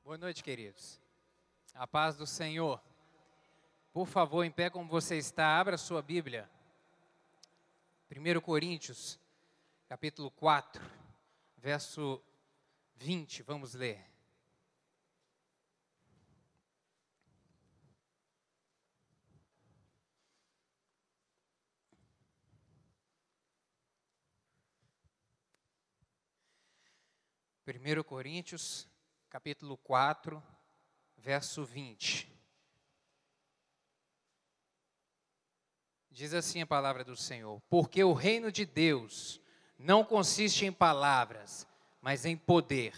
Boa noite, queridos. A paz do Senhor. Por favor, em pé como você está, abra sua Bíblia. 1 Coríntios, capítulo 4, verso 20, vamos ler. Primeiro Coríntios, capítulo 4, verso 20. Diz assim a palavra do Senhor: porque o reino de Deus não consiste em palavras, mas em poder.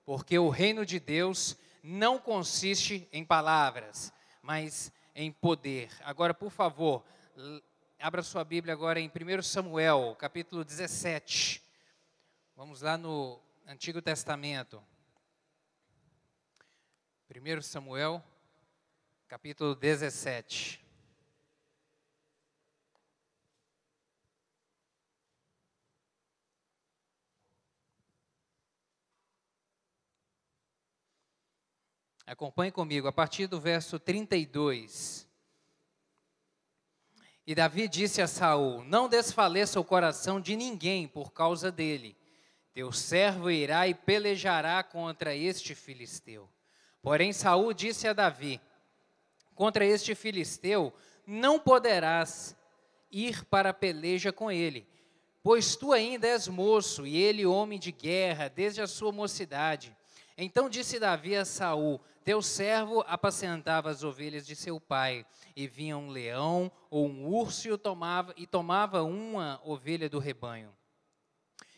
Porque o reino de Deus não consiste em palavras, mas em poder. Agora, por favor, abra sua Bíblia agora em 1 Samuel, capítulo 17. Vamos lá no Antigo Testamento. 1 Samuel, capítulo 17. Acompanhe comigo, a partir do verso 32. E Davi disse a Saul: não desfaleça o coração de ninguém por causa dele. Teu servo irá e pelejará contra este filisteu. Porém Saul disse a Davi: contra este filisteu não poderás ir para a peleja com ele, pois tu ainda és moço e ele homem de guerra desde a sua mocidade. Então disse Davi a Saul: teu servo apacentava as ovelhas de seu pai, e vinha um leão ou um urso e tomava uma ovelha do rebanho.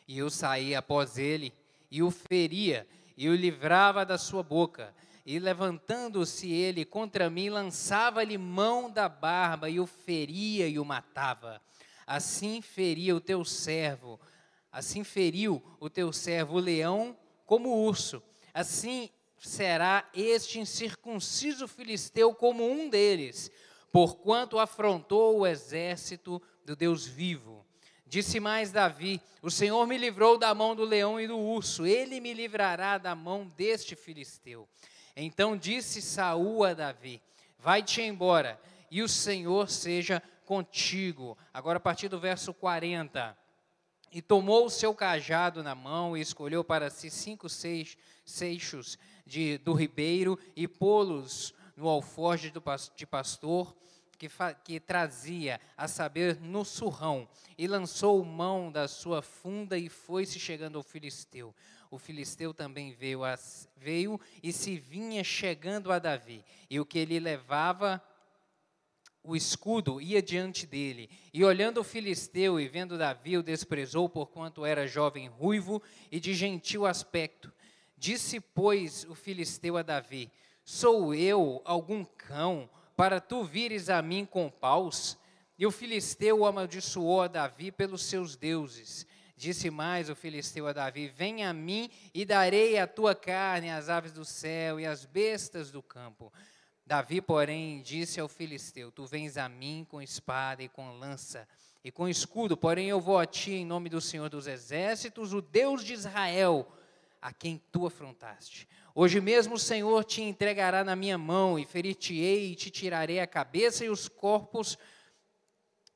E eu saía após ele, e o feria, e o livrava da sua boca. E levantando-se ele contra mim, lançava-lhe mão da barba, e o feria e o matava. Assim feriu o teu servo o leão como o urso. Assim será este incircunciso filisteu como um deles, porquanto afrontou o exército do Deus vivo. Disse mais Davi: o Senhor me livrou da mão do leão e do urso, ele me livrará da mão deste filisteu. Então disse Saul a Davi: vai-te embora, e o Senhor seja contigo. Agora a partir do verso 40. E tomou o seu cajado na mão e escolheu para si 5 seixos do ribeiro e pô-los no alforje de pastor que trazia, a saber, no surrão, e lançou mão da sua funda e foi-se chegando ao filisteu. O filisteu também veio e se vinha chegando a Davi, e o que ele levava o escudo ia diante dele, e olhando o filisteu e vendo Davi, o desprezou, porquanto era jovem ruivo e de gentil aspecto. Disse, pois, o filisteu a Davi: sou eu algum cão, para tu vires a mim com paus? E o filisteu amaldiçoou a Davi pelos seus deuses. Disse mais o filisteu a Davi: vem a mim e darei a tua carne às aves do céu e às bestas do campo. Davi, porém, disse ao filisteu: tu vens a mim com espada e com lança e com escudo, porém eu vou a ti em nome do Senhor dos exércitos, o Deus de Israel, a quem tu afrontaste. Hoje mesmo o Senhor te entregará na minha mão, e ferir-te-ei e te tirarei a cabeça, e os corpos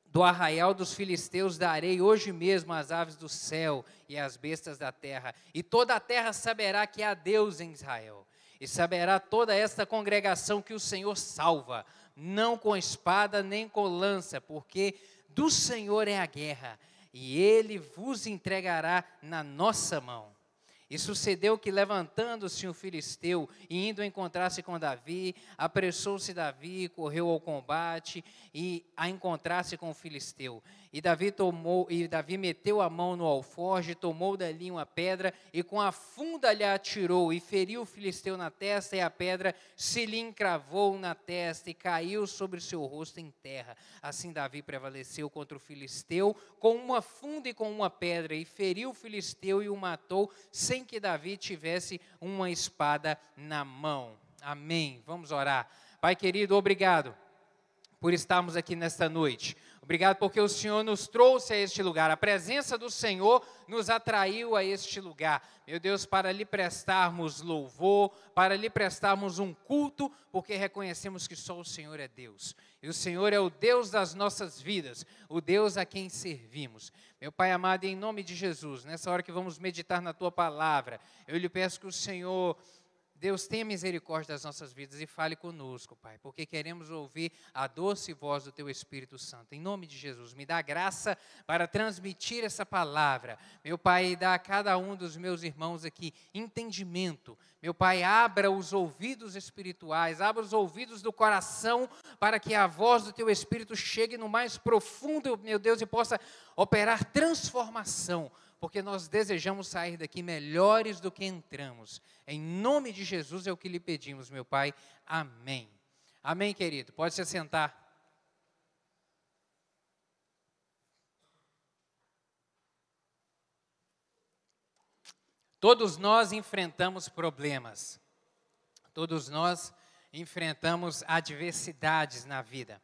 do arraial dos filisteus darei hoje mesmo às aves do céu e às bestas da terra, e toda a terra saberá que há Deus em Israel. E saberá toda esta congregação que o Senhor salva, não com espada nem com lança, porque do Senhor é a guerra, e ele vos entregará na nossa mão. E sucedeu que, levantando-se um filisteu e indo encontrar-se com Davi, apressou-se Davi, correu ao combate e a encontrar-se com o filisteu. E Davi meteu a mão no alforje, tomou dali uma pedra e com a funda lhe atirou e feriu o filisteu na testa, e a pedra se lhe encravou na testa e caiu sobre seu rosto em terra. Assim Davi prevaleceu contra o filisteu com uma funda e com uma pedra, e feriu o filisteu e o matou, sem que Davi tivesse uma espada na mão. Amém. Vamos orar. Pai querido, obrigado por estarmos aqui nesta noite. Obrigado porque o Senhor nos trouxe a este lugar. A presença do Senhor nos atraiu a este lugar. Meu Deus, para lhe prestarmos louvor, para lhe prestarmos um culto, porque reconhecemos que só o Senhor é Deus. E o Senhor é o Deus das nossas vidas, o Deus a quem servimos. Meu Pai amado, em nome de Jesus, nessa hora que vamos meditar na Tua palavra, eu lhe peço que o Senhor... Deus, tenha misericórdia das nossas vidas e fale conosco, Pai, porque queremos ouvir a doce voz do Teu Espírito Santo. Em nome de Jesus, me dá graça para transmitir essa palavra. Meu Pai, dá a cada um dos meus irmãos aqui entendimento. Meu Pai, abra os ouvidos espirituais, abra os ouvidos do coração, para que a voz do Teu Espírito chegue no mais profundo, meu Deus, e possa operar transformação, porque nós desejamos sair daqui melhores do que entramos. Em nome de Jesus é o que lhe pedimos, meu Pai. Amém. Amém, querido. Pode se sentar. Todos nós enfrentamos problemas. Todos nós enfrentamos adversidades na vida.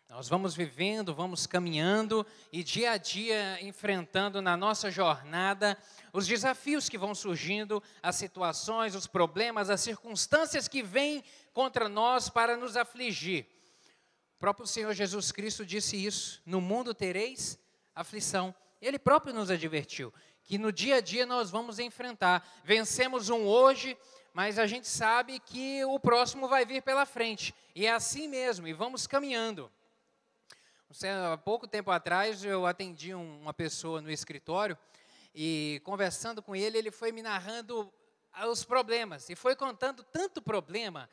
Nós vamos vivendo, vamos caminhando e dia a dia enfrentando na nossa jornada os desafios que vão surgindo, as situações, os problemas, as circunstâncias que vêm contra nós para nos afligir. O próprio Senhor Jesus Cristo disse isso: no mundo tereis aflição. Ele próprio nos advertiu que no dia a dia nós vamos enfrentar. Vencemos um hoje, mas a gente sabe que o próximo vai vir pela frente. E é assim mesmo, e vamos caminhando. Há pouco tempo atrás, eu atendi uma pessoa no escritório e, conversando com ele, ele foi me narrando os problemas. E foi contando tanto problema,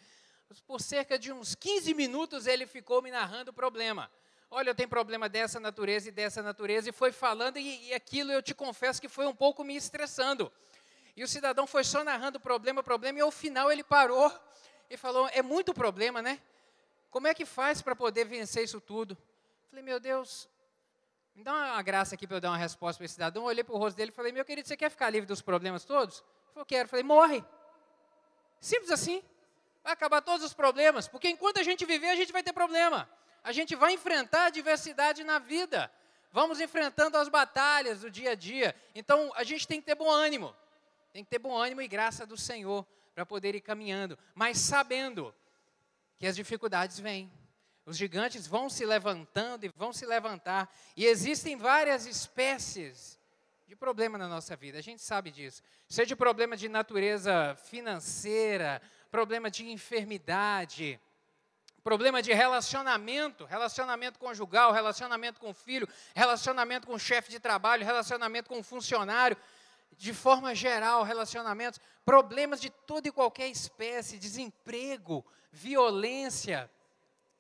por cerca de uns 15 minutos ele ficou me narrando o problema. Olha, eu tenho problema dessa natureza e dessa natureza, e foi falando, e aquilo eu te confesso que foi um pouco me estressando. E o cidadão foi só narrando problema, e ao final ele parou e falou: é muito problema, né? Como é que faz para poder vencer isso tudo? Falei: meu Deus, me dá uma graça aqui para eu dar uma resposta para esse cidadão. Eu olhei para o rosto dele e falei: meu querido, você quer ficar livre dos problemas todos? Ele falou: quero. Eu falei: morre. Simples assim. Vai acabar todos os problemas, porque enquanto a gente viver, a gente vai ter problema. A gente vai enfrentar a adversidade na vida. Vamos enfrentando as batalhas do dia a dia. Então, a gente tem que ter bom ânimo. Tem que ter bom ânimo e graça do Senhor para poder ir caminhando, mas sabendo que as dificuldades vêm. Os gigantes vão se levantando e vão se levantar. E existem várias espécies de problema na nossa vida. A gente sabe disso. Seja problema de natureza financeira, problema de enfermidade, problema de relacionamento conjugal, relacionamento com o filho, relacionamento com o chefe de trabalho, relacionamento com o funcionário. De forma geral, relacionamentos, problemas de toda e qualquer espécie, desemprego, violência,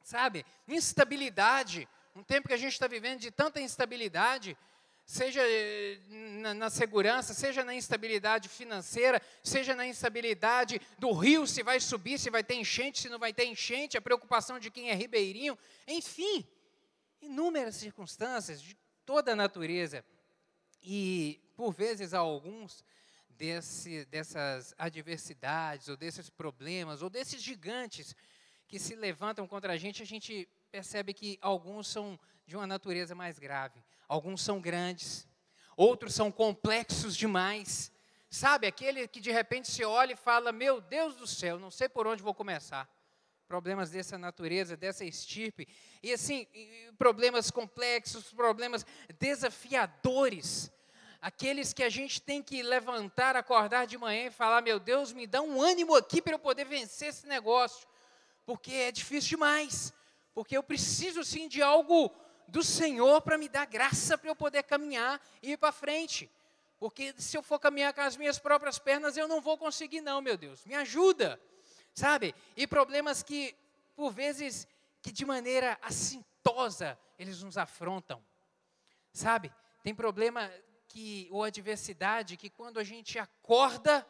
sabe, instabilidade, um tempo que a gente está vivendo de tanta instabilidade, seja na segurança, seja na instabilidade financeira, seja na instabilidade do rio, se vai subir, se vai ter enchente, se não vai ter enchente, a preocupação de quem é ribeirinho, enfim, inúmeras circunstâncias de toda a natureza. E, por vezes, alguns dessas adversidades, ou desses problemas, ou desses gigantes que se levantam contra a gente percebe que alguns são de uma natureza mais grave. Alguns são grandes, outros são complexos demais. Sabe, aquele que de repente se olha e fala: meu Deus do céu, não sei por onde vou começar. Problemas dessa natureza, dessa estirpe. E assim, problemas complexos, problemas desafiadores. Aqueles que a gente tem que levantar, acordar de manhã e falar: meu Deus, me dá um ânimo aqui para eu poder vencer esse negócio. Porque é difícil demais. Porque eu preciso sim de algo do Senhor para me dar graça para eu poder caminhar e ir para frente. Porque se eu for caminhar com as minhas próprias pernas, eu não vou conseguir não, meu Deus. Me ajuda, sabe? E problemas que, por vezes, que de maneira assintosa, eles nos afrontam. Sabe? Tem problema ou adversidade que quando a gente acorda,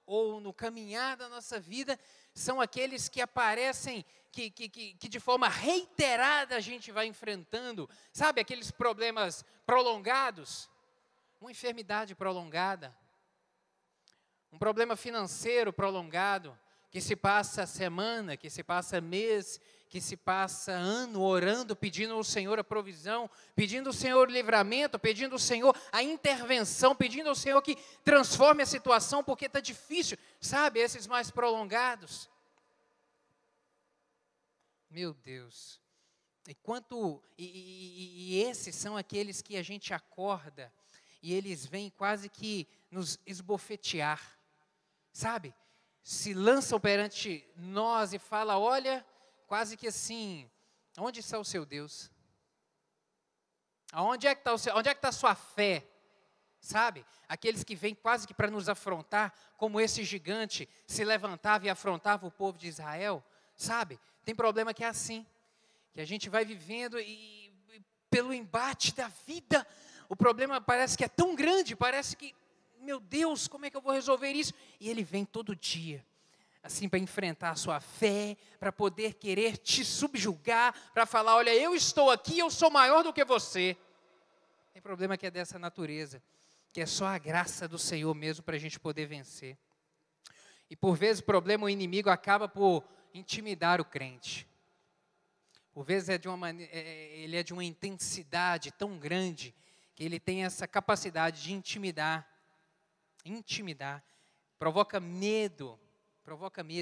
ou no caminhar da nossa vida, são aqueles que aparecem, que de forma reiterada a gente vai enfrentando. Sabe, aqueles problemas prolongados, uma enfermidade prolongada, um problema financeiro prolongado, que se passa semana, que se passa mês, que se passa ano orando, pedindo ao Senhor a provisão, pedindo ao Senhor o livramento, pedindo ao Senhor a intervenção, pedindo ao Senhor que transforme a situação, porque está difícil, sabe, esses mais prolongados. Meu Deus, e esses são aqueles que a gente acorda, e eles vêm quase que nos esbofetear, sabe? Se lançam perante nós e falam, olha, quase que assim, onde está o seu Deus? Onde é que está a sua fé? Sabe? Aqueles que vêm quase que para nos afrontar, como esse gigante se levantava e afrontava o povo de Israel, sabe? Tem problema que é assim, que a gente vai vivendo e pelo embate da vida, o problema parece que é tão grande, parece que, meu Deus, como é que eu vou resolver isso? E ele vem todo dia, assim, para enfrentar a sua fé, para poder querer te subjugar, para falar, olha, eu estou aqui, eu sou maior do que você. Tem problema que é dessa natureza, que é só a graça do Senhor mesmo para a gente poder vencer. E por vezes o inimigo acaba por intimidar o crente. Por vezes ele é de uma intensidade tão grande, que ele tem essa capacidade de intimidar, provoca medo,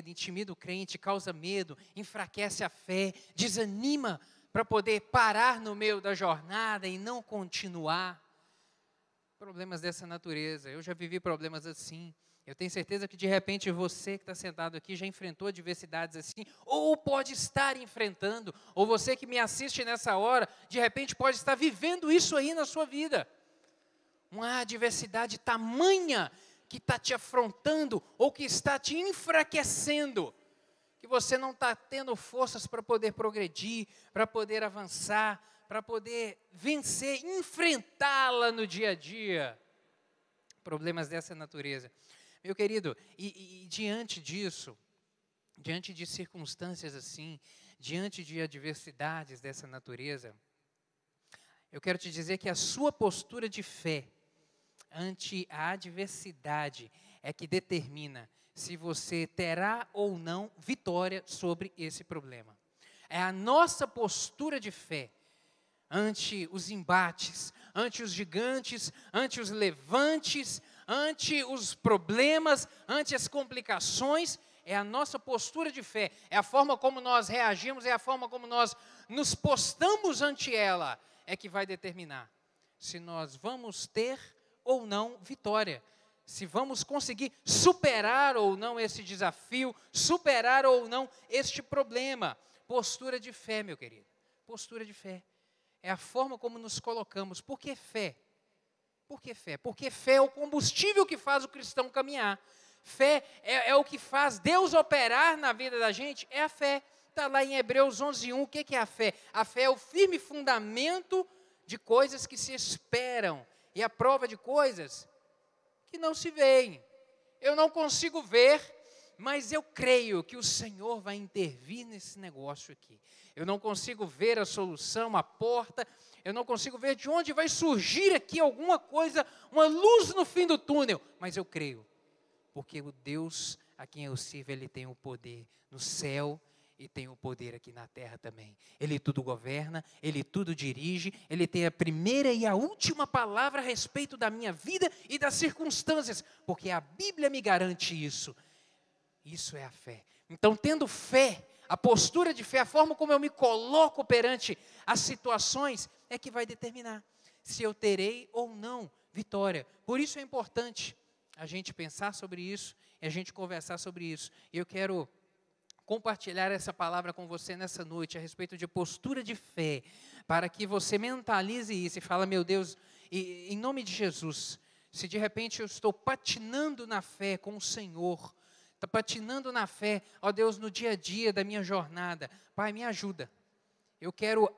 intimida o crente, causa medo, enfraquece a fé, desanima para poder parar no meio da jornada e não continuar. Problemas dessa natureza, eu já vivi problemas assim. Eu tenho certeza que de repente você que está sentado aqui já enfrentou adversidades assim, ou pode estar enfrentando, ou você que me assiste nessa hora, de repente pode estar vivendo isso aí na sua vida. Uma adversidade tamanha que está te afrontando, ou que está te enfraquecendo, que você não está tendo forças para poder progredir, para poder avançar, para poder vencer, enfrentá-la no dia a dia. Problemas dessa natureza. Meu querido, e diante disso, diante de circunstâncias assim, diante de adversidades dessa natureza, eu quero te dizer que a sua postura de fé ante a adversidade é que determina se você terá ou não vitória sobre esse problema. É a nossa postura de fé ante os embates, ante os gigantes, ante os levantes, ante os problemas, ante as complicações, é a nossa postura de fé, é a forma como nós reagimos, é a forma como nós nos postamos ante ela, é que vai determinar se nós vamos ter ou não vitória, se vamos conseguir superar ou não esse desafio, superar ou não este problema. Postura de fé, meu querido, postura de fé. É a forma como nos colocamos. Por que fé? Por que fé? Porque fé é o combustível que faz o cristão caminhar. Fé é o que faz Deus operar na vida da gente, é a fé. Está lá em Hebreus 11:1, o que é a fé? A fé é o firme fundamento de coisas que se esperam e a prova de coisas que não se veem. Eu não consigo ver, mas eu creio que o Senhor vai intervir nesse negócio aqui. Eu não consigo ver a solução, a porta, eu não consigo ver de onde vai surgir aqui alguma coisa, uma luz no fim do túnel, mas eu creio, porque o Deus a quem eu sirvo, Ele tem o poder no céu e tem o poder aqui na terra também. Ele tudo governa, Ele tudo dirige, Ele tem a primeira e a última palavra a respeito da minha vida e das circunstâncias, porque a Bíblia me garante isso. Isso é a fé. Então, tendo fé, a postura de fé, a forma como eu me coloco perante as situações, é que vai determinar se eu terei ou não vitória. Por isso é importante a gente pensar sobre isso e a gente conversar sobre isso. E eu quero compartilhar essa palavra com você nessa noite a respeito de postura de fé, para que você mentalize isso e fale, meu Deus, em nome de Jesus, se de repente eu estou patinando na fé com o Senhor, está patinando na fé, ó Deus, no dia a dia da minha jornada, Pai, me ajuda. Eu quero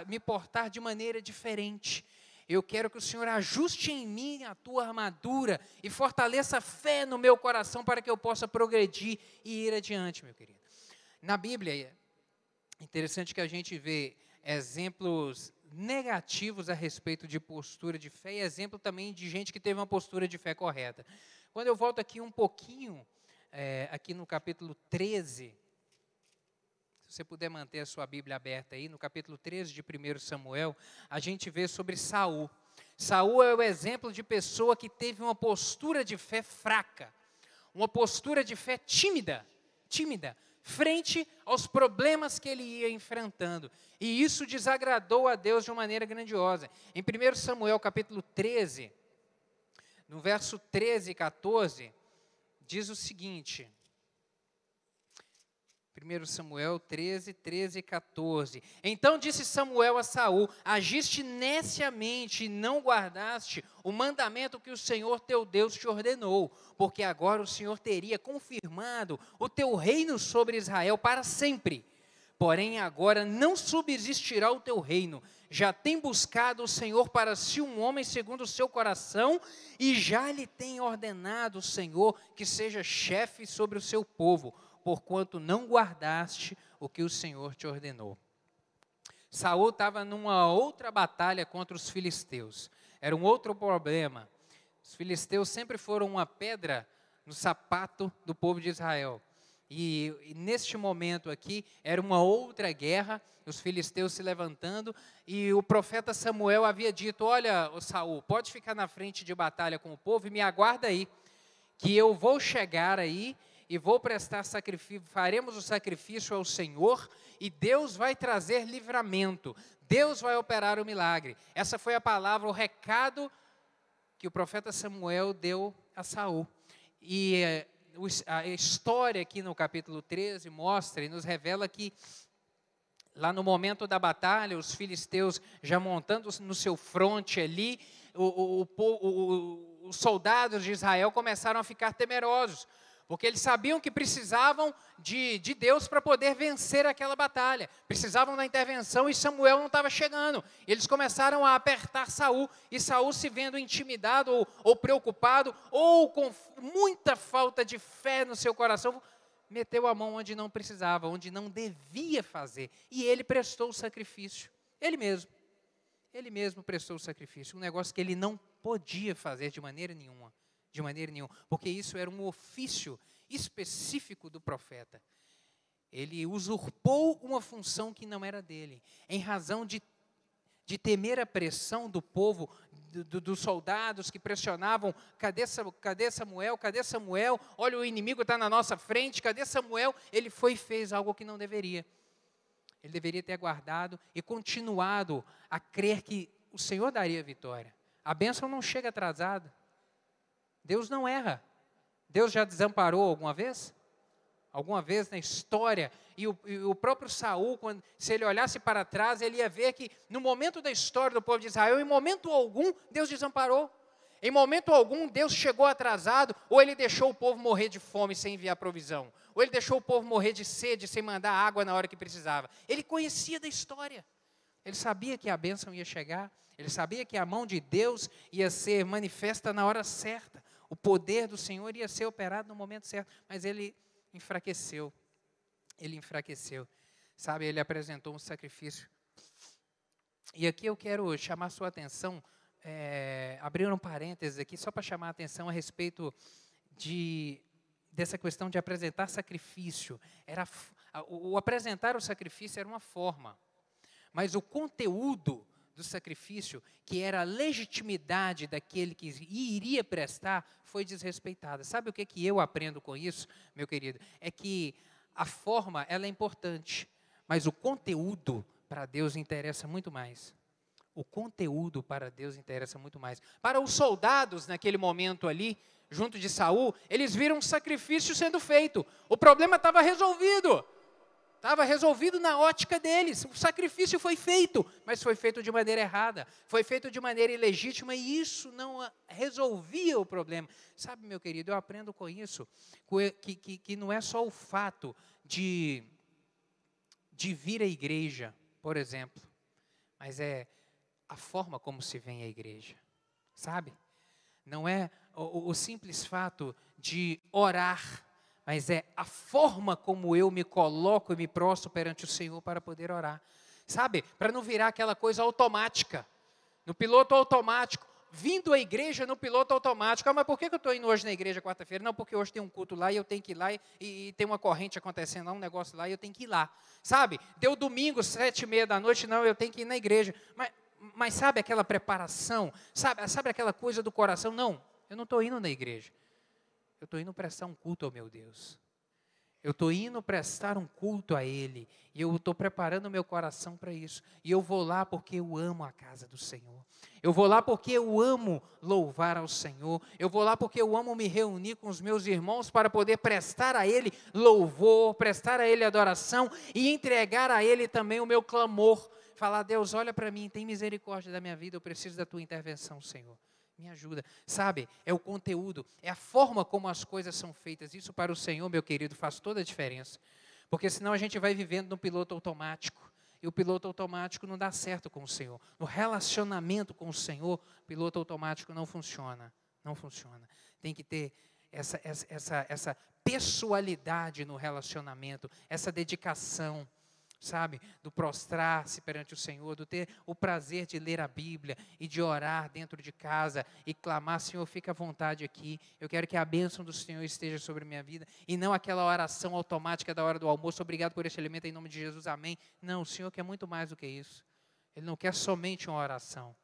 me portar de maneira diferente. Eu quero que o Senhor ajuste em mim a tua armadura e fortaleça a fé no meu coração para que eu possa progredir e ir adiante, meu querido. Na Bíblia, é interessante que a gente vê exemplos negativos a respeito de postura de fé e exemplo também de gente que teve uma postura de fé correta. Quando eu volto aqui um pouquinho aqui no capítulo 13, se você puder manter a sua Bíblia aberta aí, no capítulo 13 de 1 Samuel, a gente vê sobre Saul. Saul é o exemplo de pessoa que teve uma postura de fé fraca, uma postura de fé tímida, frente aos problemas que ele ia enfrentando. E isso desagradou a Deus de uma maneira grandiosa. Em 1 Samuel capítulo 13, no verso 13 e 14, diz o seguinte... 1 Samuel 13, 13 e 14. Então disse Samuel a Saul: agiste neciamente e não guardaste o mandamento que o Senhor teu Deus te ordenou, porque agora o Senhor teria confirmado o teu reino sobre Israel para sempre. Porém agora não subsistirá o teu reino. Já tem buscado o Senhor para si um homem segundo o seu coração, e já lhe tem ordenado o Senhor que seja chefe sobre o seu povo, porquanto não guardaste o que o Senhor te ordenou. Saul estava numa outra batalha contra os filisteus. Era um outro problema. Os filisteus sempre foram uma pedra no sapato do povo de Israel. E neste momento aqui, era uma outra guerra, os filisteus se levantando, e o profeta Samuel havia dito: olha, Saul, pode ficar na frente de batalha com o povo e me aguarda aí, que eu vou chegar aí, e vou prestar sacrifício, faremos o sacrifício ao Senhor, e Deus vai trazer livramento, Deus vai operar o milagre. Essa foi a palavra, o recado que o profeta Samuel deu a Saul. E a história aqui no capítulo 13 mostra e nos revela que, lá no momento da batalha, os filisteus já montando no seu fronte ali, os soldados de Israel começaram a ficar temerosos, porque eles sabiam que precisavam de Deus para poder vencer aquela batalha. Precisavam da intervenção e Samuel não estava chegando. Eles começaram a apertar Saul, e Saul, se vendo intimidado ou preocupado, ou com muita falta de fé no seu coração, meteu a mão onde não precisava, onde não devia fazer. E ele prestou o sacrifício. Ele mesmo prestou o sacrifício. Um negócio que ele não podia fazer de maneira nenhuma. Porque isso era um ofício específico do profeta. Ele usurpou uma função que não era dele, em razão de temer a pressão do povo, dos soldados que pressionavam: cadê Samuel? Cadê Samuel? Olha, o inimigo está na nossa frente, cadê Samuel? Ele foi e fez algo que não deveria. Ele deveria ter aguardado e continuado a crer que o Senhor daria a vitória. A bênção não chega atrasada. Deus não erra. Deus já desamparou alguma vez? Alguma vez na história? E o próprio Saul, se ele olhasse para trás, ele ia ver que no momento da história do povo de Israel, em momento algum, Deus desamparou. Em momento algum, Deus chegou atrasado, ou ele deixou o povo morrer de fome sem enviar provisão, ou ele deixou o povo morrer de sede sem mandar água na hora que precisava. Ele conhecia da história. Ele sabia que a bênção ia chegar. Ele sabia que a mão de Deus ia ser manifesta na hora certa. O poder do Senhor ia ser operado no momento certo, mas ele enfraqueceu. Sabe, ele apresentou um sacrifício. E aqui eu quero chamar a sua atenção, abrir um parênteses aqui, só para chamar a atenção a respeito dessa questão de apresentar sacrifício. O apresentar o sacrifício era uma forma, mas o conteúdo do sacrifício, que era a legitimidade daquele que iria prestar, foi desrespeitada. Sabe o que eu aprendo com isso, meu querido? É que a forma, ela é importante, mas o conteúdo para Deus interessa muito mais. O conteúdo para Deus interessa muito mais. Para os soldados, naquele momento ali, junto de Saul, eles viram um sacrifício sendo feito. O problema estava resolvido. Estava resolvido na ótica deles. O sacrifício foi feito, mas foi feito de maneira errada. Foi feito de maneira ilegítima, e isso não resolvia o problema. Sabe, meu querido, eu aprendo com isso, que não é só o fato de vir à igreja, por exemplo, mas é a forma como se vem à igreja, sabe? Não é o simples fato de orar, mas é a forma como eu me coloco e me prostro perante o Senhor para poder orar. Sabe? Para não virar aquela coisa automática. No piloto automático, vindo à igreja no piloto automático. Ah, mas por que eu estou indo hoje na igreja quarta-feira? Não, porque hoje tem um culto lá e eu tenho que ir lá e tem uma corrente acontecendo lá, um negócio lá e eu tenho que ir lá. Sabe? Deu domingo, 7h30 da noite, não, eu tenho que ir na igreja. Mas sabe aquela preparação? Sabe aquela coisa do coração? Não, eu não estou indo na igreja. Eu estou indo prestar um culto ao meu Deus. Eu estou indo prestar um culto a Ele. E eu estou preparando o meu coração para isso. E eu vou lá porque eu amo a casa do Senhor. Eu vou lá porque eu amo louvar ao Senhor. Eu vou lá porque eu amo me reunir com os meus irmãos para poder prestar a Ele louvor, prestar a Ele adoração e entregar a Ele também o meu clamor. Falar, Deus, olha para mim, tem misericórdia da minha vida, eu preciso da Tua intervenção, Senhor. Me ajuda. Sabe, é o conteúdo, é a forma como as coisas são feitas. Isso para o Senhor, meu querido, faz toda a diferença. Porque senão a gente vai vivendo no piloto automático. E o piloto automático não dá certo com o Senhor. No relacionamento com o Senhor, o piloto automático não funciona. Não funciona. Tem que ter essa pessoalidade no relacionamento, essa dedicação. Sabe, do prostrar-se perante o Senhor, do ter o prazer de ler a Bíblia e de orar dentro de casa e clamar, Senhor, fica à vontade aqui, eu quero que a bênção do Senhor esteja sobre a minha vida, e não aquela oração automática da hora do almoço, obrigado por este alimento em nome de Jesus, amém. Não, o Senhor quer muito mais do que isso. Ele não quer somente uma oração,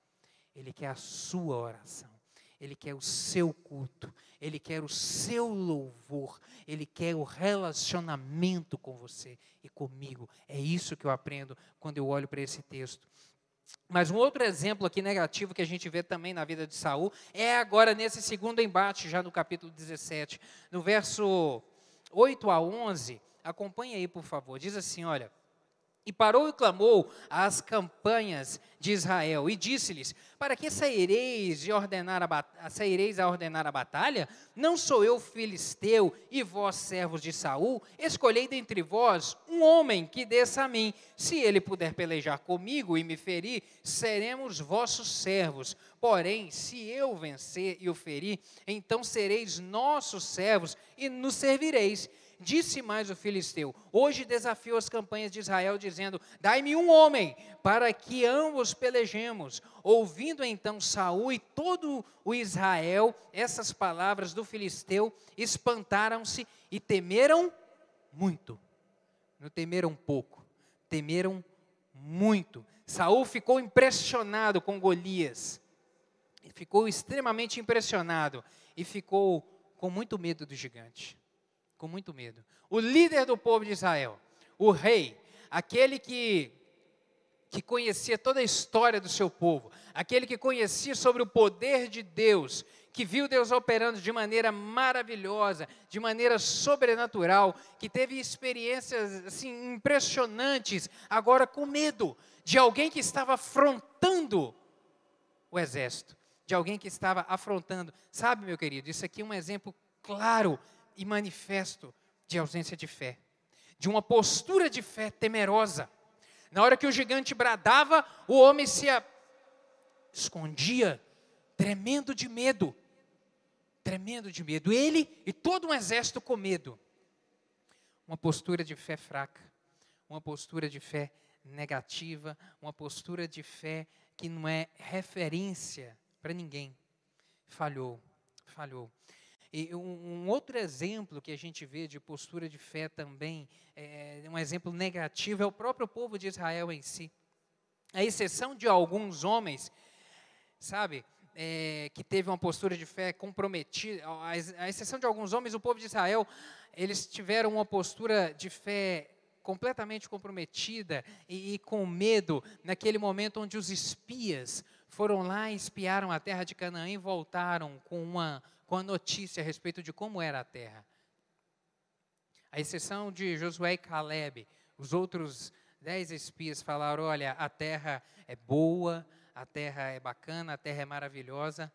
Ele quer a sua oração. Ele quer o seu culto, Ele quer o seu louvor, Ele quer o relacionamento com você e comigo. É isso que eu aprendo quando eu olho para esse texto. Mas um outro exemplo aqui negativo que a gente vê também na vida de Saul é agora nesse segundo embate, já no capítulo 17, no verso 8 a 11, acompanha aí por favor, diz assim, olha: E parou e clamou às campanhas de Israel, e disse-lhes, para que saireis a ordenar a batalha? Não sou eu filisteu, e vós servos de Saul? Escolhei dentre vós um homem que desça a mim. Se ele puder pelejar comigo e me ferir, seremos vossos servos. Porém, se eu vencer e o ferir, então sereis nossos servos e nos servireis. Disse mais o filisteu: hoje desafio as campanhas de Israel, dizendo: dai-me um homem, para que ambos pelejemos. Ouvindo então Saul e todo o Israel essas palavras do filisteu, espantaram-se e temeram muito. Não temeram pouco, temeram muito. Saul ficou impressionado com Golias, ficou extremamente impressionado e ficou com muito medo do gigante. Com muito medo. O líder do povo de Israel, o rei, aquele que conhecia toda a história do seu povo, aquele que conhecia sobre o poder de Deus, que viu Deus operando de maneira maravilhosa, de maneira sobrenatural, que teve experiências assim impressionantes, agora com medo de alguém que estava afrontando o exército, de alguém que estava afrontando. Sabe, meu querido, isso aqui é um exemplo claro e manifesto de ausência de fé, de uma postura de fé temerosa. Na hora que o gigante bradava, o homem se escondia, tremendo de medo, ele e todo um exército com medo. Uma postura de fé fraca, uma postura de fé negativa, uma postura de fé que não é referência para ninguém. Falhou. E um outro exemplo que a gente vê de postura de fé também, um exemplo negativo, é o próprio povo de Israel em si. A exceção de alguns homens, sabe, que teve uma postura de fé comprometida, a exceção de alguns homens, o povo de Israel, eles tiveram uma postura de fé completamente comprometida e com medo, naquele momento onde os espias foram lá e espiaram a terra de Canaã e voltaram com a notícia a respeito de como era a terra. A exceção de Josué e Caleb, os outros 10 espias falaram: olha, a terra é boa, a terra é bacana, a terra é maravilhosa,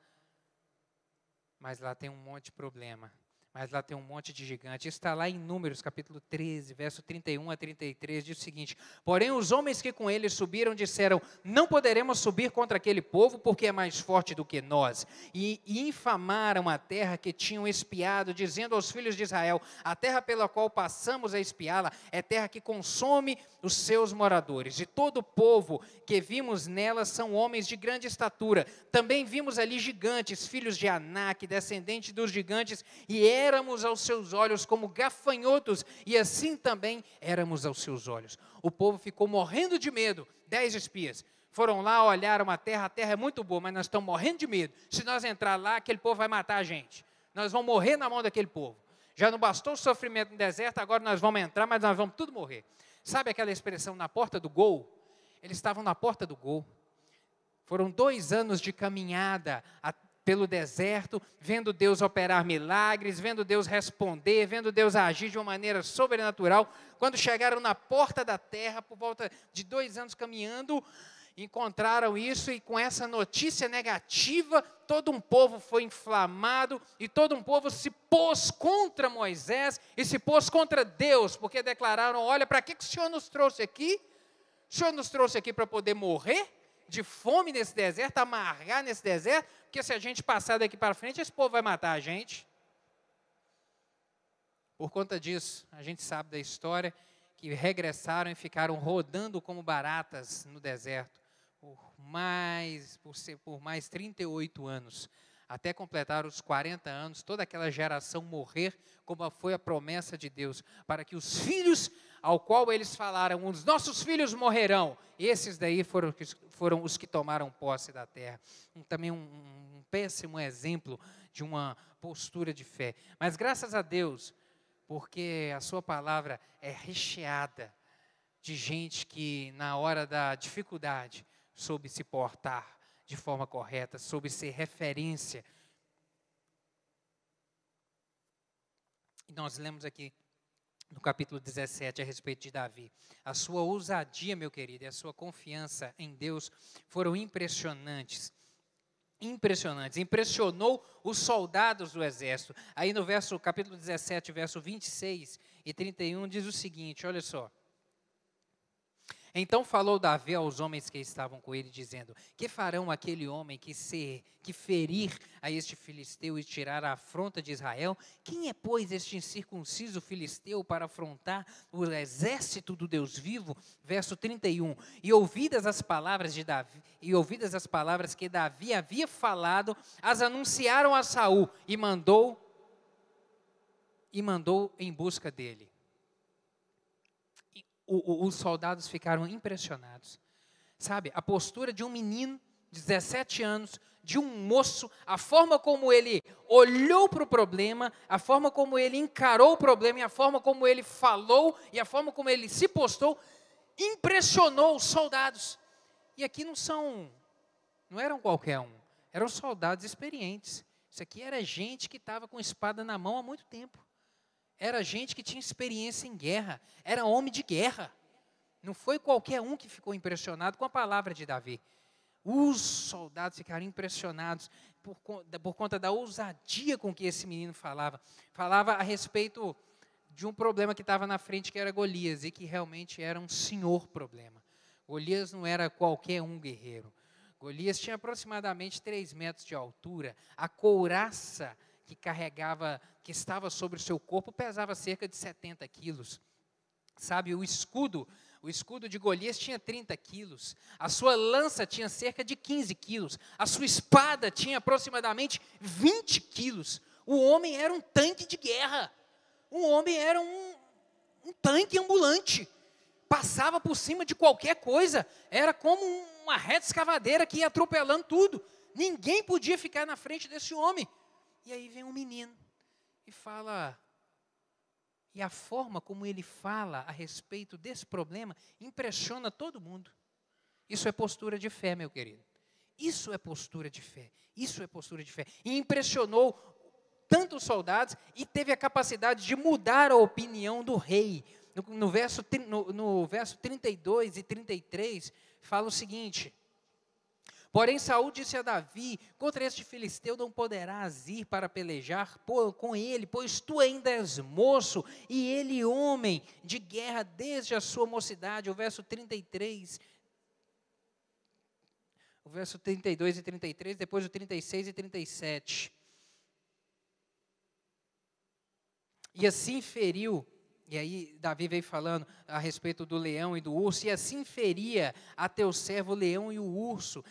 mas lá tem um monte de problema. Mas lá tem um monte de gigante. Isso está lá em Números, capítulo 13, verso 31 a 33, diz o seguinte: porém os homens que com ele subiram disseram, não poderemos subir contra aquele povo, porque é mais forte do que nós. E infamaram a terra que tinham espiado, dizendo aos filhos de Israel, a terra pela qual passamos a espiá-la é terra que consome os seus moradores. E todo o povo que vimos nela são homens de grande estatura. Também vimos ali gigantes, filhos de Anak, descendentes dos gigantes, e éramos aos seus olhos como gafanhotos, e assim também éramos aos seus olhos. O povo ficou morrendo de medo. 10 espias foram lá, olharam a terra é muito boa, mas nós estamos morrendo de medo. Se nós entrar lá, aquele povo vai matar a gente. Nós vamos morrer na mão daquele povo. Já não bastou o sofrimento no deserto, agora nós vamos entrar, mas nós vamos tudo morrer. Sabe aquela expressão, na porta do gol? Eles estavam na porta do gol. Foram 2 anos de caminhada pelo deserto, vendo Deus operar milagres, vendo Deus responder, vendo Deus agir de uma maneira sobrenatural. Quando chegaram na porta da terra, por volta de 2 anos caminhando, encontraram isso, e com essa notícia negativa, todo um povo foi inflamado, e todo um povo se pôs contra Moisés, e se pôs contra Deus, porque declararam, olha, para que o Senhor nos trouxe aqui? O Senhor nos trouxe aqui para poder morrer de fome nesse deserto, amargar nesse deserto, porque se a gente passar daqui para frente, esse povo vai matar a gente. Por conta disso, a gente sabe da história, que regressaram e ficaram rodando como baratas no deserto, por mais 38 anos, até completar os 40 anos, toda aquela geração morrer, como foi a promessa de Deus, para que os filhos ao qual eles falaram, os nossos filhos morrerão, esses daí foram os que tomaram posse da terra. Também um péssimo exemplo de uma postura de fé. Mas graças a Deus, porque a sua palavra é recheada de gente que na hora da dificuldade soube se portar de forma correta, soube ser referência. E nós lemos aqui no capítulo 17, a respeito de Davi. A sua ousadia, meu querido, e a sua confiança em Deus foram impressionantes. Impressionou os soldados do exército. Aí no capítulo 17, verso 26 e 31, diz o seguinte, olha só. Então falou Davi aos homens que estavam com ele, dizendo, que farão aquele homem que ferir a este filisteu e tirar a afronta de Israel? Quem é, pois, este incircunciso filisteu para afrontar o exército do Deus vivo? Verso 31, e ouvidas as palavras que Davi havia falado, as anunciaram a Saul e mandou em busca dele. Os soldados ficaram impressionados. Sabe, a postura de um menino de 17 anos, de um moço, a forma como ele olhou para o problema, a forma como ele encarou o problema, e a forma como ele falou, e a forma como ele se postou, impressionou os soldados. E aqui não eram qualquer um, eram soldados experientes. Isso aqui era gente que estava com espada na mão há muito tempo. Era gente que tinha experiência em guerra, era homem de guerra. Não foi qualquer um que ficou impressionado com a palavra de Davi. Os soldados ficaram impressionados por conta da ousadia com que esse menino falava. Falava a respeito de um problema que estava na frente, que era Golias, e que realmente era um senhor problema. Golias não era qualquer um guerreiro. Golias tinha aproximadamente 3 metros de altura. A couraça que estava sobre o seu corpo, pesava cerca de 70 quilos. Sabe, o escudo de Golias tinha 30 quilos. A sua lança tinha cerca de 15 quilos. A sua espada tinha aproximadamente 20 quilos. O homem era um tanque de guerra. O homem era um tanque ambulante. Passava por cima de qualquer coisa. Era como uma reta escavadeira que ia atropelando tudo. Ninguém podia ficar na frente desse homem. E aí vem um menino e fala, e a forma como ele fala a respeito desse problema impressiona todo mundo. Isso é postura de fé, meu querido. Isso é postura de fé. Isso é postura de fé. E impressionou tanto os soldados e teve a capacidade de mudar a opinião do rei. No verso 32 e 33, fala o seguinte: Porém Saul disse a Davi: contra este filisteu não poderás ir para pelejar com ele, pois tu ainda és moço, e ele homem de guerra desde a sua mocidade. O verso 33, o verso 32 e 33, depois o 36 e 37. E assim feriu. E aí Davi veio falando a respeito do leão e do urso, e assim feria a teu servo o leão e o urso,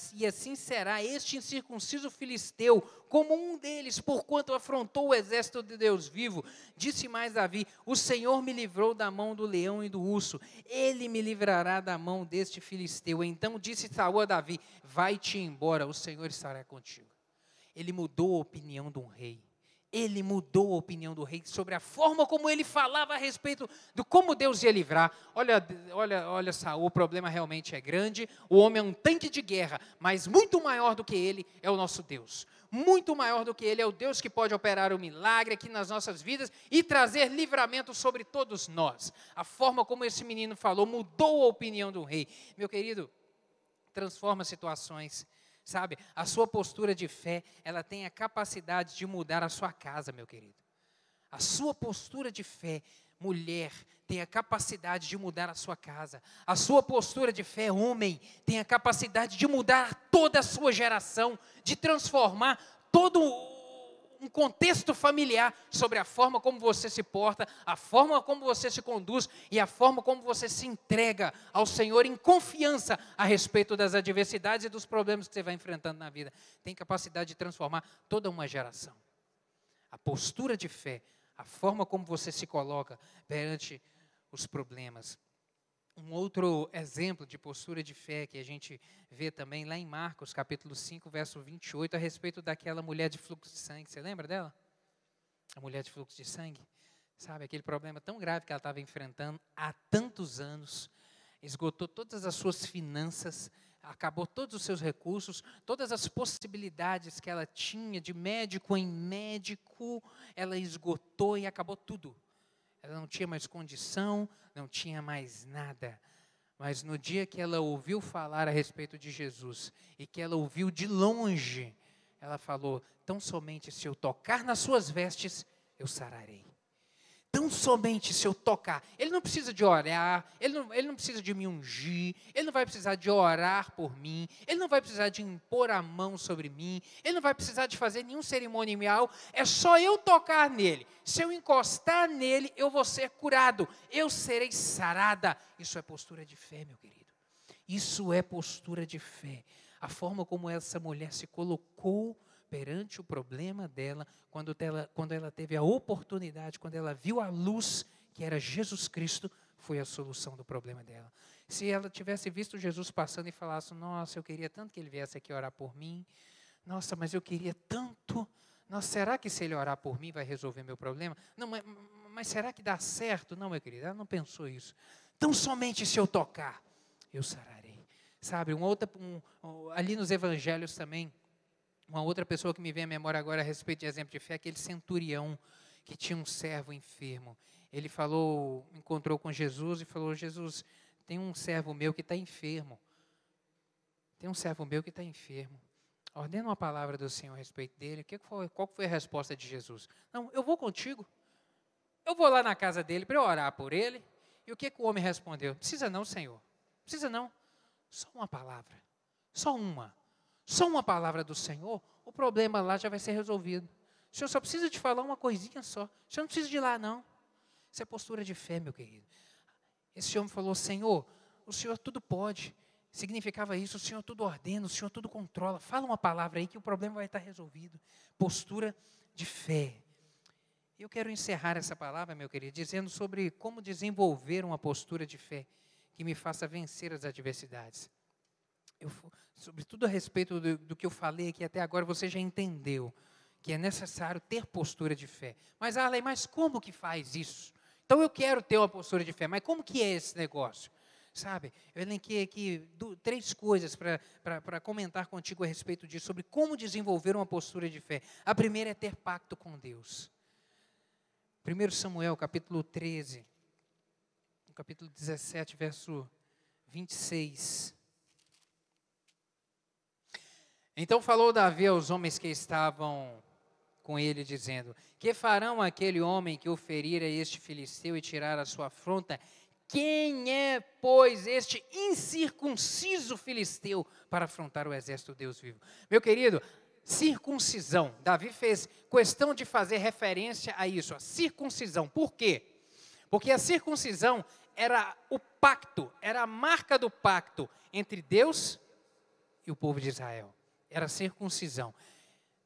e assim será este incircunciso filisteu, como um deles, porquanto afrontou o exército de Deus vivo. Disse mais Davi: o Senhor me livrou da mão do leão e do urso, ele me livrará da mão deste filisteu. Então disse Saul a Davi: vai-te embora, o Senhor estará contigo. Ele mudou a opinião de um rei. Ele mudou a opinião do rei sobre a forma como ele falava a respeito de como Deus ia livrar. Olha, Saul, o problema realmente é grande. O homem é um tanque de guerra, mas muito maior do que ele é o nosso Deus. Muito maior do que ele é o Deus que pode operar o milagre aqui nas nossas vidas e trazer livramento sobre todos nós. A forma como esse menino falou mudou a opinião do rei. Meu querido, transforma situações. Sabe, a sua postura de fé, ela tem a capacidade de mudar a sua casa, meu querido. A sua postura de fé, mulher, tem a capacidade de mudar a sua casa. A sua postura de fé, homem, tem a capacidade de mudar toda a sua geração, de transformar todo um contexto familiar sobre a forma como você se porta, a forma como você se conduz e a forma como você se entrega ao Senhor em confiança a respeito das adversidades e dos problemas que você vai enfrentando na vida. Tem capacidade de transformar toda uma geração. A postura de fé, a forma como você se coloca perante os problemas. Um outro exemplo de postura de fé que a gente vê também lá em Marcos, capítulo 5, verso 28, a respeito daquela mulher de fluxo de sangue. Você lembra dela? A mulher de fluxo de sangue. Sabe, aquele problema tão grave que ela estava enfrentando há tantos anos. Esgotou todas as suas finanças, acabou todos os seus recursos, todas as possibilidades que ela tinha de médico em médico, ela esgotou e acabou tudo. Ela não tinha mais condição, não tinha mais nada. Mas no dia que ela ouviu falar a respeito de Jesus, e que ela ouviu de longe, ela falou: tão somente se eu tocar nas suas vestes, eu sararei. Tão somente se eu tocar. Ele não precisa de orar, ele não precisa de me ungir, ele não vai precisar de orar por mim, ele não vai precisar de impor a mão sobre mim, ele não vai precisar de fazer nenhum cerimonial, é só eu tocar nele. Se eu encostar nele, eu vou ser curado, eu serei sarada. Isso é postura de fé, meu querido. Isso é postura de fé. A forma como essa mulher se colocou perante o problema dela, quando ela teve a oportunidade, quando ela viu a luz, que era Jesus Cristo, foi a solução do problema dela. Se ela tivesse visto Jesus passando e falasse: nossa, eu queria tanto que ele viesse aqui orar por mim, nossa, mas eu queria tanto, nossa, será que se ele orar por mim vai resolver meu problema? Não, mas será que dá certo? Não, meu querido, ela não pensou isso. Então somente se eu tocar, eu sararei. Sabe, ali nos evangelhos também, uma outra pessoa que me vem à memória agora a respeito de exemplo de fé, aquele centurião que tinha um servo enfermo. Ele encontrou com Jesus e falou: Jesus, tem um servo meu que está enfermo. Tem um servo meu que está enfermo. Ordena uma palavra do Senhor a respeito dele. Qual foi a resposta de Jesus? Não, eu vou contigo. Eu vou lá na casa dele para eu orar por ele. E o que o homem respondeu? Precisa não, Senhor. Precisa não. Só uma palavra. Só uma. Só uma palavra do Senhor, o problema lá já vai ser resolvido. O Senhor só precisa te falar uma coisinha só. O Senhor não precisa de ir lá, não. Isso é postura de fé, meu querido. Esse homem falou: Senhor, o Senhor tudo pode. Significava isso: o Senhor tudo ordena, o Senhor tudo controla. Fala uma palavra aí que o problema vai estar resolvido. Postura de fé. Eu quero encerrar essa palavra, meu querido, dizendo sobre como desenvolver uma postura de fé que me faça vencer as adversidades. Sobretudo a respeito do que eu falei aqui até agora, você já entendeu que é necessário ter postura de fé. Mas, Arley, mas como que faz isso? Então eu quero ter uma postura de fé, mas como que é esse negócio? Sabe, eu elenquei aqui 3 coisas para comentar contigo a respeito disso, sobre como desenvolver uma postura de fé. A primeira é ter pacto com Deus. 1 Samuel, capítulo 13, capítulo 17, verso 26. Então falou Davi aos homens que estavam com ele, dizendo: que farão aquele homem que o ferir a este filisteu e tirar a sua afronta? Quem é, pois, este incircunciso filisteu para afrontar o exército do Deus vivo? Meu querido, circuncisão. Davi fez questão de fazer referência a isso, a circuncisão. Por quê? Porque a circuncisão era o pacto, era a marca do pacto entre Deus e o povo de Israel. Era a circuncisão.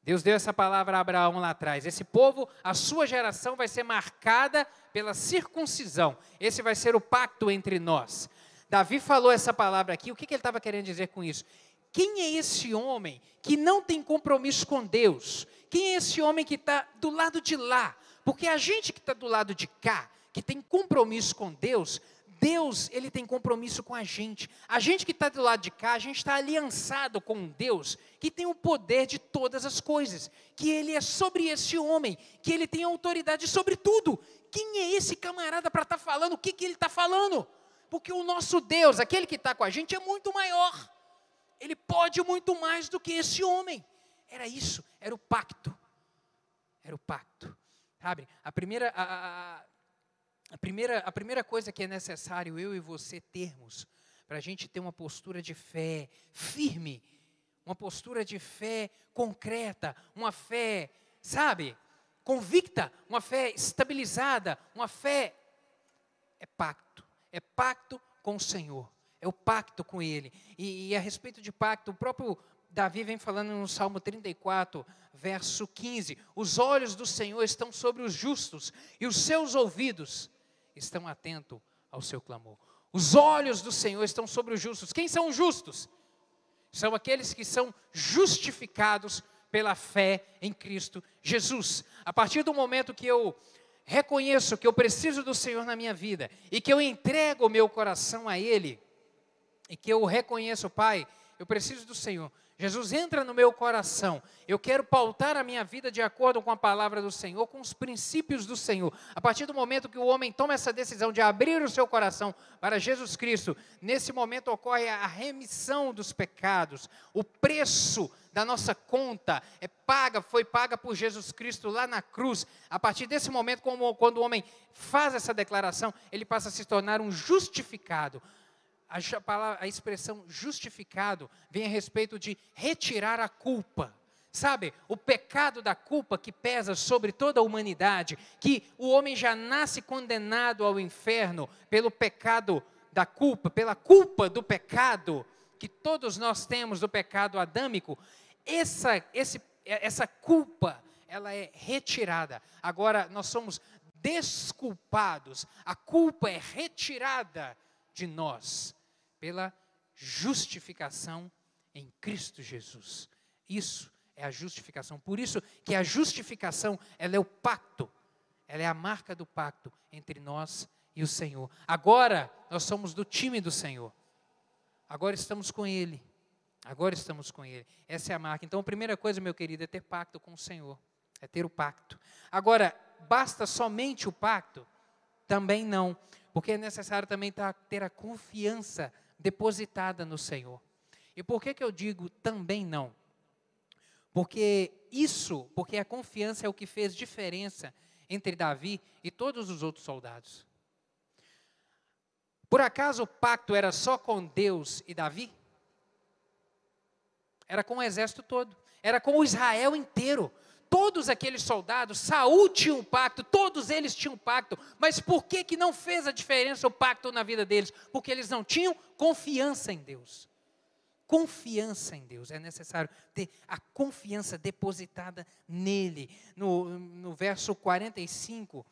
Deus deu essa palavra a Abraão lá atrás. Esse povo, a sua geração vai ser marcada pela circuncisão. Esse vai ser o pacto entre nós. Davi falou essa palavra aqui. O que ele estava querendo dizer com isso? Quem é esse homem que não tem compromisso com Deus? Quem é esse homem que está do lado de lá? Porque a gente que está do lado de cá, que tem compromisso com Deus, Deus, ele tem compromisso com a gente. A gente que está do lado de cá, a gente está aliançado com Deus, que tem o poder de todas as coisas, que ele é sobre esse homem, que ele tem autoridade sobre tudo. Quem é esse camarada para estar falando o que ele está falando? Porque o nosso Deus, aquele que está com a gente, é muito maior. Ele pode muito mais do que esse homem. Era isso, era o pacto. Era o pacto. Sabe, a primeira coisa que é necessário eu e você termos, para a gente ter uma postura de fé firme, uma postura de fé concreta, uma fé, sabe, convicta, uma fé estabilizada, uma fé, é pacto com o Senhor, é o pacto com Ele. E a respeito de pacto, o próprio Davi vem falando no Salmo 34, verso 15, os olhos do Senhor estão sobre os justos, e os seus ouvidos estão atentos ao seu clamor. Os olhos do Senhor estão sobre os justos. Quem são os justos? São aqueles que são justificados pela fé em Cristo Jesus. A partir do momento que eu reconheço que eu preciso do Senhor na minha vida, e que eu entrego o meu coração a Ele, e que eu reconheço, Pai, eu preciso do Senhor. Jesus entra no meu coração, eu quero pautar a minha vida de acordo com a palavra do Senhor, com os princípios do Senhor. A partir do momento que o homem toma essa decisão de abrir o seu coração para Jesus Cristo, nesse momento ocorre a remissão dos pecados, o preço da nossa conta foi paga por Jesus Cristo lá na cruz. A partir desse momento, quando o homem faz essa declaração, ele passa a se tornar um justificado. A expressão justificado vem a respeito de retirar a culpa. Sabe, o pecado da culpa que pesa sobre toda a humanidade, que o homem já nasce condenado ao inferno pelo pecado da culpa, pela culpa do pecado que todos nós temos do pecado adâmico. Essa culpa, ela é retirada. Agora nós somos desculpados. A culpa é retirada de nós pela justificação em Cristo Jesus. Isso é a justificação. Por isso que a justificação, ela é o pacto, ela é a marca do pacto entre nós e o Senhor. Agora nós somos do time do Senhor. Agora estamos com Ele. Agora estamos com Ele. Essa é a marca. Então a primeira coisa, meu querido, é ter pacto com o Senhor. É ter o pacto. Agora, basta somente o pacto? Também não. Porque é necessário também ter a confiança depositada no Senhor. E por que eu digo também não? Porque a confiança é o que fez diferença entre Davi e todos os outros soldados. Por acaso o pacto era só com Deus e Davi? Era com o exército todo, era com o Israel inteiro. Todos aqueles soldados, Saul tinha um pacto, todos eles tinham um pacto, mas por que não fez a diferença o pacto na vida deles? Porque eles não tinham confiança em Deus. Confiança em Deus, é necessário ter a confiança depositada nele. No verso 45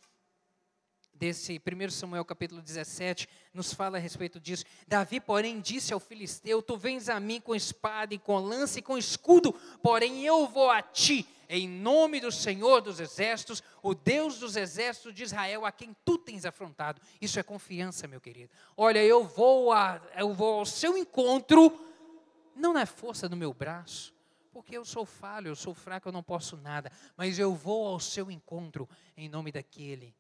desse 1 Samuel capítulo 17, nos fala a respeito disso. Davi, porém, disse ao filisteu: tu vens a mim com espada e com lança e com escudo, porém eu vou a ti, em nome do Senhor dos exércitos, o Deus dos exércitos de Israel, a quem tu tens afrontado. Isso é confiança, meu querido. Olha, eu vou ao seu encontro, não na força do meu braço, porque eu sou falho, eu sou fraco, eu não posso nada, mas eu vou ao seu encontro em nome daquele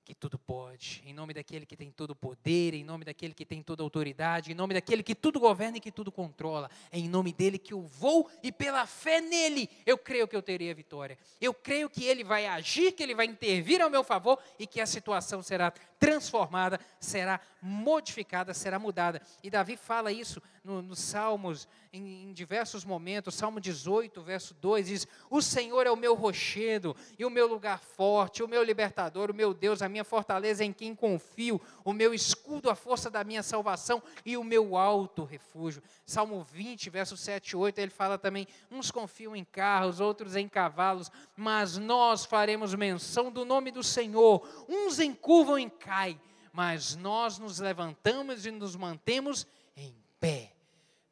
que tudo pode, em nome daquele que tem todo o poder, em nome daquele que tem toda a autoridade, em nome daquele que tudo governa e que tudo controla. É em nome dele que eu vou e pela fé nele, eu creio que eu terei a vitória. Eu creio que ele vai agir, que ele vai intervir ao meu favor e que a situação será transformada, será modificada, será mudada. E Davi fala isso nos Salmos, em diversos momentos. Salmo 18, verso 2, diz: o Senhor é o meu rochedo e o meu lugar forte, o meu libertador, o meu Deus, a minha fortaleza em quem confio, o meu escudo, a força da minha salvação e o meu alto refúgio. Salmo 20, verso 7 e 8, ele fala também: uns confiam em carros, outros em cavalos, mas nós faremos menção do nome do Senhor. Uns encurvam e caem, mas nós nos levantamos e nos mantemos em pé,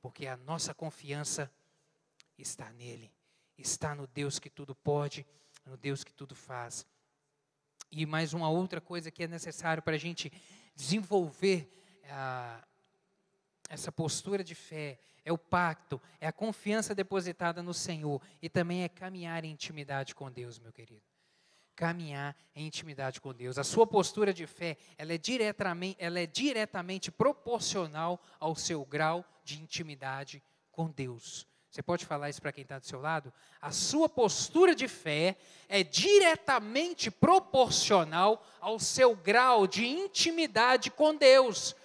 porque a nossa confiança está nele, está no Deus que tudo pode, no Deus que tudo faz. E mais uma outra coisa que é necessário para a gente desenvolver essa postura de fé, é o pacto, é a confiança depositada no Senhor, e também é caminhar em intimidade com Deus, meu querido. Caminhar em intimidade com Deus. A sua postura de fé, ela é diretamente proporcional ao seu grau de intimidade com Deus. Você pode falar isso para quem está do seu lado? A sua postura de fé é diretamente proporcional ao seu grau de intimidade com Deus.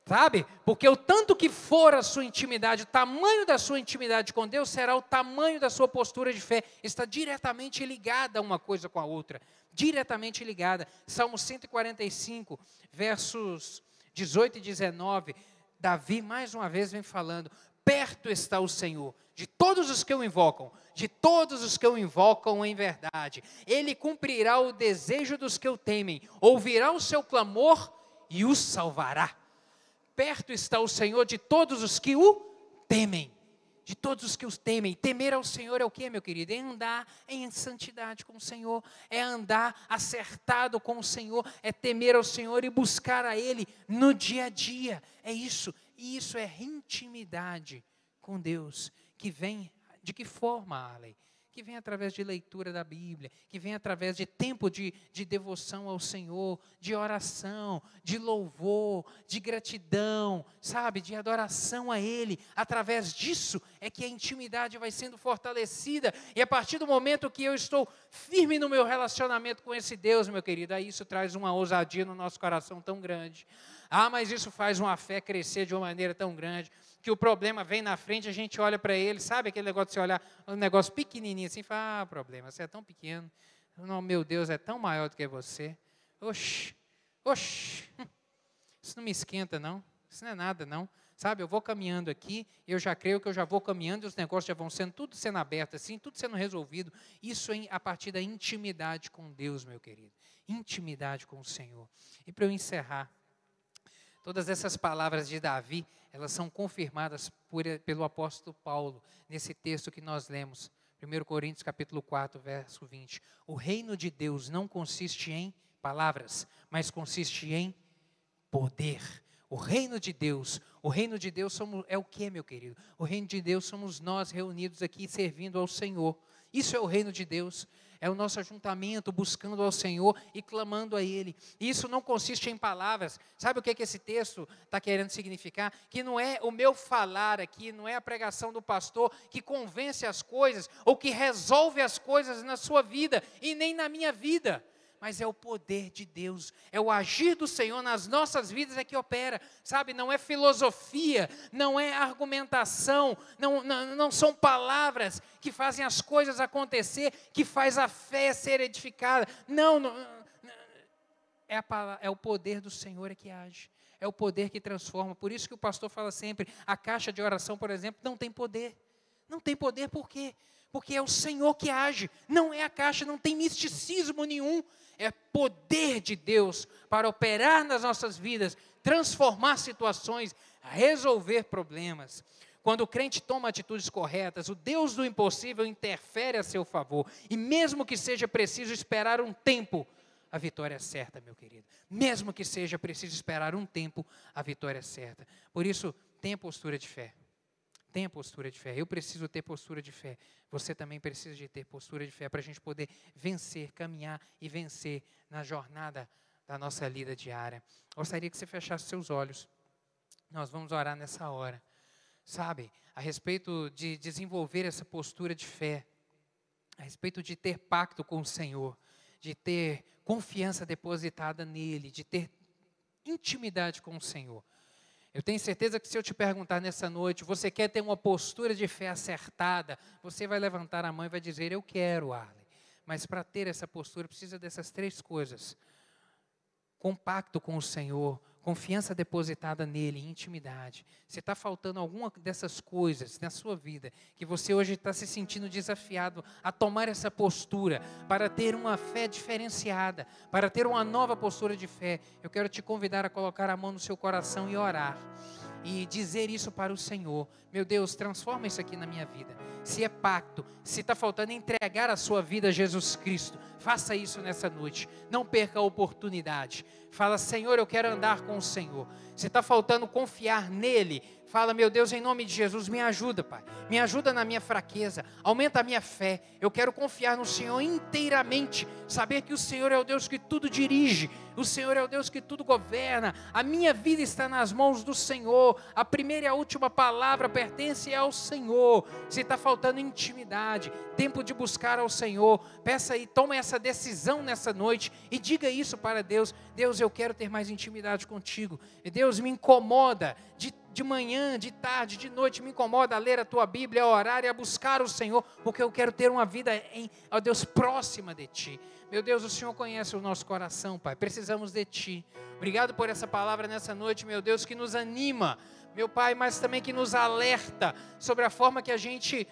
Sabe? Porque o tanto que for a sua intimidade, o tamanho da sua intimidade com Deus, será o tamanho da sua postura de fé. Está diretamente ligada uma coisa com a outra. Diretamente ligada. Salmo 145, versos 18 e 19. Davi, mais uma vez, vem falando: perto está o Senhor de todos os que o invocam, de todos os que o invocam em verdade. Ele cumprirá o desejo dos que o temem, ouvirá o seu clamor e os salvará. Perto está o Senhor de todos os que o temem. De todos os que os temem. Temer ao Senhor é o que, meu querido? É andar em santidade com o Senhor. É andar acertado com o Senhor. É temer ao Senhor e buscar a Ele no dia a dia. É isso. E isso é intimidade com Deus. Que vem, de que forma, Allen? Que vem através de leitura da Bíblia, que vem através de tempo de devoção ao Senhor, de oração, de louvor, de gratidão, sabe, de adoração a Ele. Através disso é que a intimidade vai sendo fortalecida, e a partir do momento que eu estou firme no meu relacionamento com esse Deus, meu querido, aí isso traz uma ousadia no nosso coração tão grande. Mas isso faz uma fé crescer de uma maneira tão grande, que o problema vem na frente, a gente olha para ele, sabe aquele negócio de você olhar, um negócio pequenininho assim, fala: problema, você é tão pequeno, não, meu Deus é tão maior do que você, oxe, isso não me esquenta não, isso não é nada não, sabe, eu vou caminhando aqui, eu já creio que eu já vou caminhando, e os negócios já vão sendo, tudo sendo aberto assim, tudo sendo resolvido. Isso é a partir da intimidade com Deus, meu querido, intimidade com o Senhor. E para eu encerrar, todas essas palavras de Davi, elas são confirmadas pelo apóstolo Paulo, nesse texto que nós lemos, 1 Coríntios capítulo 4, verso 20. O reino de Deus não consiste em palavras, mas consiste em poder. O reino de Deus é o que, meu querido? O reino de Deus somos nós reunidos aqui servindo ao Senhor. Isso é o reino de Deus. É o nosso ajuntamento buscando ao Senhor e clamando a Ele. Isso não consiste em palavras. Sabe o que esse texto está querendo significar? Que não é o meu falar aqui, não é a pregação do pastor que convence as coisas ou que resolve as coisas na sua vida e nem na minha vida. Mas é o poder de Deus, é o agir do Senhor nas nossas vidas é que opera, sabe, não é filosofia, não é argumentação, não são palavras que fazem as coisas acontecer, que faz a fé ser edificada, não é o poder do Senhor é que age, é o poder que transforma. Por isso que o pastor fala sempre, a caixa de oração, por exemplo, não tem poder por quê? Porque é o Senhor que age, não é a caixa, não tem misticismo nenhum, é poder de Deus para operar nas nossas vidas, transformar situações, resolver problemas. Quando o crente toma atitudes corretas, o Deus do impossível interfere a seu favor, e mesmo que seja preciso esperar um tempo, a vitória é certa, meu querido. Mesmo que seja preciso esperar um tempo, a vitória é certa. Por isso, tenha postura de fé. Tenha postura de fé. Eu preciso ter postura de fé. Você também precisa de ter postura de fé para a gente poder vencer, caminhar e vencer na jornada da nossa lida diária. Gostaria que você fechasse seus olhos. Nós vamos orar nessa hora. Sabe, a respeito de desenvolver essa postura de fé, a respeito de ter pacto com o Senhor, de ter confiança depositada nele, de ter intimidade com o Senhor. Eu tenho certeza que se eu te perguntar nessa noite, você quer ter uma postura de fé acertada, você vai levantar a mão e vai dizer, eu quero, Arley. Mas para ter essa postura, precisa dessas 3 coisas. Compacto com o Senhor, confiança depositada nele, intimidade. Se está faltando alguma dessas coisas na sua vida, que você hoje está se sentindo desafiado a tomar essa postura, para ter uma fé diferenciada, para ter uma nova postura de fé, eu quero te convidar a colocar a mão no seu coração e orar. E dizer isso para o Senhor. Meu Deus, transforma isso aqui na minha vida. Se é pacto, se está faltando entregar a sua vida a Jesus Cristo, faça isso nessa noite. Não perca a oportunidade. Fala, Senhor, eu quero andar com o Senhor. Se está faltando confiar nele, fala, meu Deus, em nome de Jesus, me ajuda, Pai. Me ajuda na minha fraqueza. Aumenta a minha fé. Eu quero confiar no Senhor inteiramente. Saber que o Senhor é o Deus que tudo dirige. O Senhor é o Deus que tudo governa. A minha vida está nas mãos do Senhor. A primeira e a última palavra pertence ao Senhor. Se está faltando intimidade, tempo de buscar ao Senhor, peça aí, toma essa decisão nessa noite e diga isso para Deus. Deus, eu quero ter mais intimidade contigo. E Deus, me incomoda de manhã, de tarde, de noite, me incomoda a ler a tua Bíblia, a orar e a buscar o Senhor, porque eu quero ter uma vida, ó Deus, próxima de ti. Meu Deus, o Senhor conhece o nosso coração, Pai, precisamos de ti. Obrigado por essa palavra nessa noite, meu Deus, que nos anima, meu Pai, mas também que nos alerta sobre a forma que a gente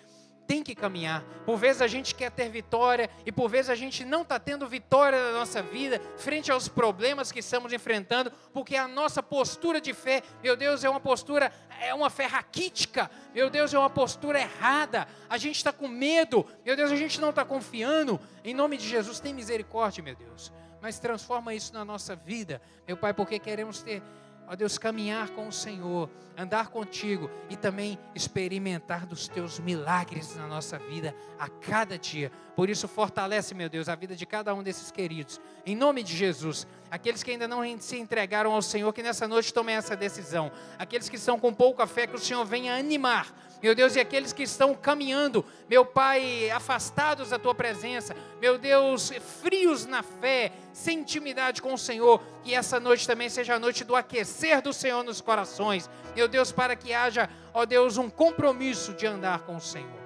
tem que caminhar. Por vezes a gente quer ter vitória e por vezes a gente não está tendo vitória na nossa vida frente aos problemas que estamos enfrentando, porque a nossa postura de fé, meu Deus, é uma fé raquítica, meu Deus, é uma postura errada. A gente está com medo, meu Deus, a gente não está confiando. Em nome de Jesus, tem misericórdia, meu Deus, mas transforma isso na nossa vida, meu Pai, porque queremos ter, ó Deus, caminhar com o Senhor, andar contigo e também experimentar dos teus milagres na nossa vida a cada dia. Por isso fortalece, meu Deus, a vida de cada um desses queridos. Em nome de Jesus, aqueles que ainda não se entregaram ao Senhor, que nessa noite tomem essa decisão. Aqueles que estão com pouca fé, que o Senhor venha animar. Meu Deus, e aqueles que estão caminhando, meu Pai, afastados da Tua presença, meu Deus, frios na fé, sem intimidade com o Senhor, que essa noite também seja a noite do aquecer do Senhor nos corações, meu Deus, para que haja, ó Deus, um compromisso de andar com o Senhor.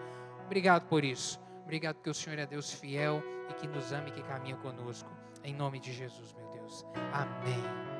Obrigado por isso, obrigado porque o Senhor é Deus fiel e que nos ama e que caminha conosco, em nome de Jesus, meu Deus, amém.